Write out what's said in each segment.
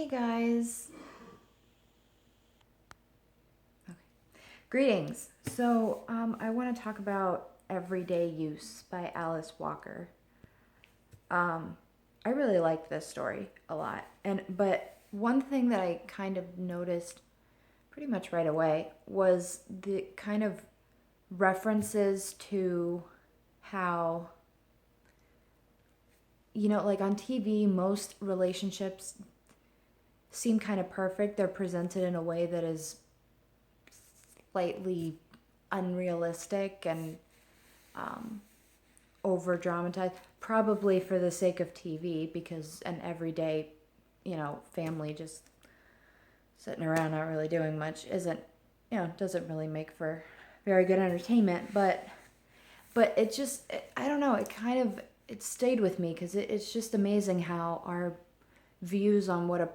Hey guys. Okay. Greetings. I want to talk about Everyday Use by Alice Walker. I really liked this story a lot. But one thing that I kind of noticed pretty much right away was the kind of references to how, like on TV, most relationships seem kind of perfect. They're presented in a way that is slightly unrealistic and over dramatized, probably for the sake of TV, because an everyday, family just sitting around not really doing much isn't, doesn't really make for very good entertainment. But I don't know, it stayed with me because it's just amazing how our views on what a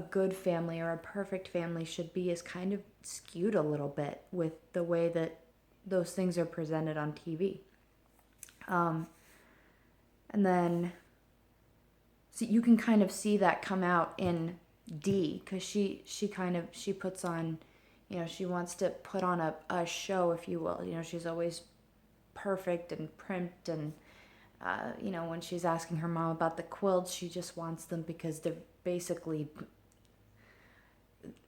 good family or a perfect family should be is kind of skewed a little bit with the way that those things are presented on TV. And then so you can kind of see that come out in Dee, because she puts on, she wants to put on a show, if you will. She's always perfect and primped, and when she's asking her mom about the quilts, she just wants them because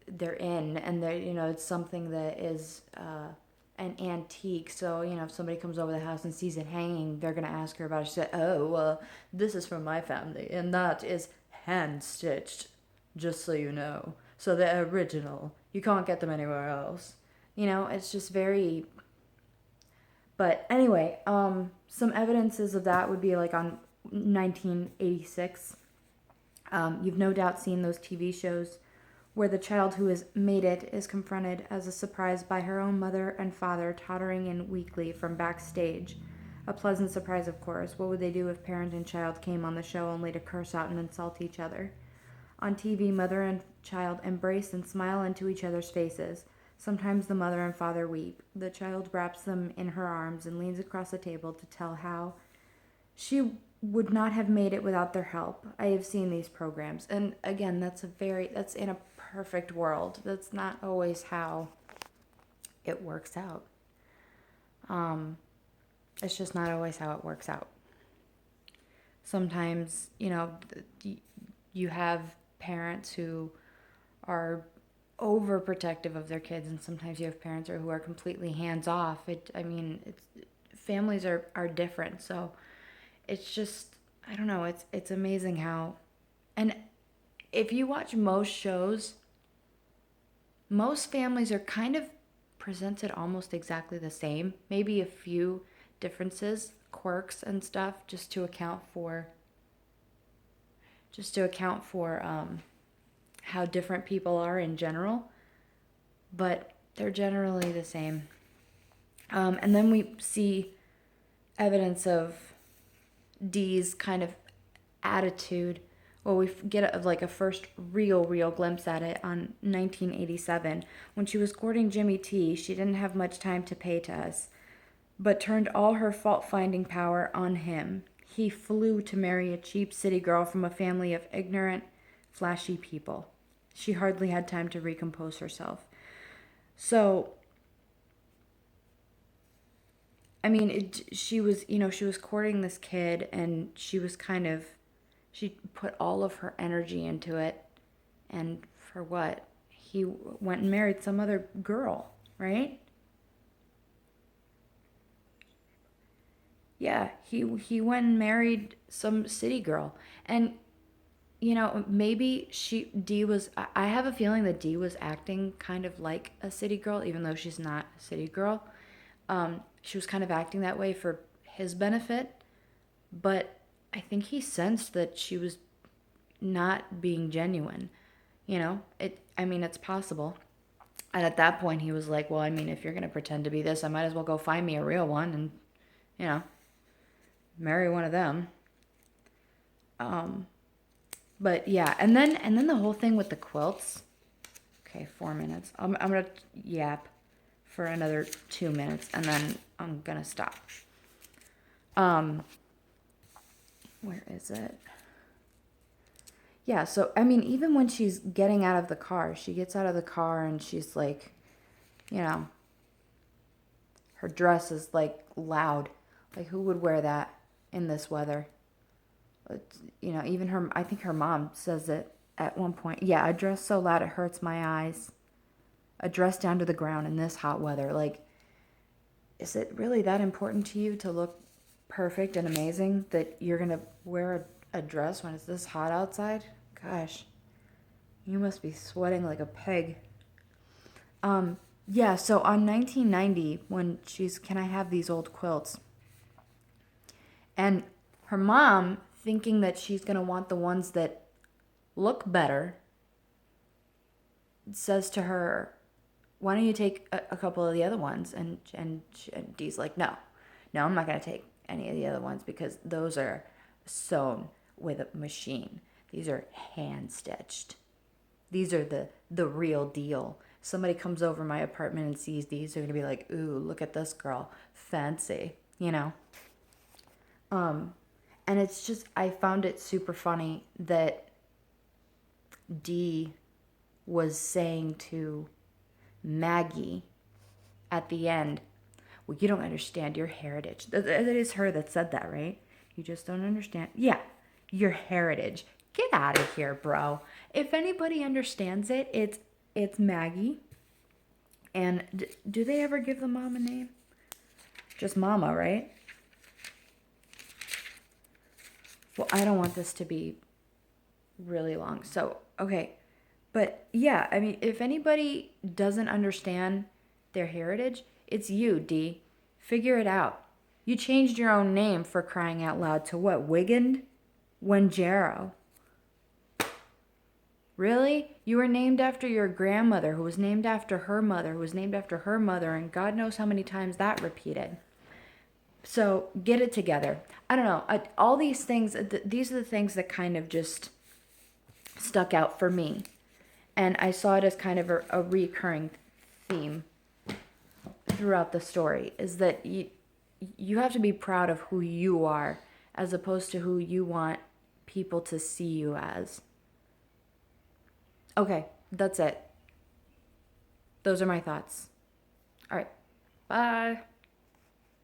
they're in, and it's something that is an antique. So if somebody comes over the house and sees it hanging, they're gonna ask her about it. She said, "Oh, well, this is from my family, and that is hand stitched, just so you know. So they're original. You can't get them anywhere else." It's just very. But anyway, some evidences of that would be like on 1986. You've no doubt seen those TV shows where the child who has made it is confronted as a surprise by her own mother and father tottering in weakly from backstage. A pleasant surprise, of course. What would they do if parent and child came on the show only to curse out and insult each other? On TV, mother and child embrace and smile into each other's faces. Sometimes the mother and father weep. The child wraps them in her arms and leans across the table to tell how she would not have made it without their help. I have seen these programs. And again, that's in a perfect world. That's not always how it works out. It's just not always how it works out. Sometimes, you have parents who are overprotective of their kids, and sometimes you have parents who are completely hands off. Families are different, so it's just, I don't know, it's amazing how. And if you watch most shows, most families are kind of presented almost exactly the same. Maybe a few differences, quirks and stuff, just to account for how different people are in general. But they're generally the same. And then we see evidence of Dee's kind of attitude. Well, we get a first real glimpse at it on 1987. When she was courting Jimmy T, she didn't have much time to pay to us, but turned all her fault-finding power on him. He flew to marry a cheap city girl from a family of ignorant, flashy people. She hardly had time to recompose herself. So, she was courting this kid, and she put all of her energy into it. And for what? He went and married some other girl, right? Yeah, he went and married some city girl. And maybe Dee was, I have a feeling that Dee was acting kind of like a city girl, even though she's not a city girl. She was kind of acting that way for his benefit, but I think he sensed that she was not being genuine. It's possible. And at that point, he was like, well, if you're going to pretend to be this, I might as well go find me a real one and, marry one of them. But yeah, and then the whole thing with the quilts. Okay, 4 minutes. I'm going to yap for another 2 minutes, and then I'm going to stop. Where is it? Yeah, so I mean, even when she's getting out of the car, she gets out of the car and she's like, you know, her dress is like loud. Like, who would wear that in this weather? Even her, I think her mom says it at one point. Yeah, a dress so loud it hurts my eyes. A dress down to the ground in this hot weather. Like, is it really that important to you to look perfect and amazing that you're going to wear a dress when it's this hot outside? Gosh, you must be sweating like a pig. Yeah, so on 1990, when she's, can I have these old quilts? And her mom, thinking that she's going to want the ones that look better, says to her, why don't you take a couple of the other ones? And Dee's like, no, I'm not going to take any of the other ones because those are sewn with a machine. These are hand stitched. These are the real deal. Somebody comes over my apartment and sees these, they're going to be like, ooh, look at this girl. Fancy, you know? And it's just, I found it super funny that Dee was saying to Maggie at the end, well, you don't understand your heritage. That is her that said that, right? You just don't understand. Yeah, your heritage. Get out of here, bro. If anybody understands it, it's Maggie. And do they ever give the mom a name? Just Mama, right? Well, I don't want this to be really long. So, okay. But yeah, I mean, if anybody doesn't understand their heritage, it's you, D. Figure it out. You changed your own name, for crying out loud, to what? Wigand? Wenjero. Really? You were named after your grandmother, who was named after her mother, who was named after her mother, and God knows how many times that repeated. So get it together. I don't know. All these things, these are the things that kind of just stuck out for me. And I saw it as kind of a recurring theme throughout the story, is that you have to be proud of who you are as opposed to who you want people to see you as. Okay, that's it. Those are my thoughts. All right. Bye.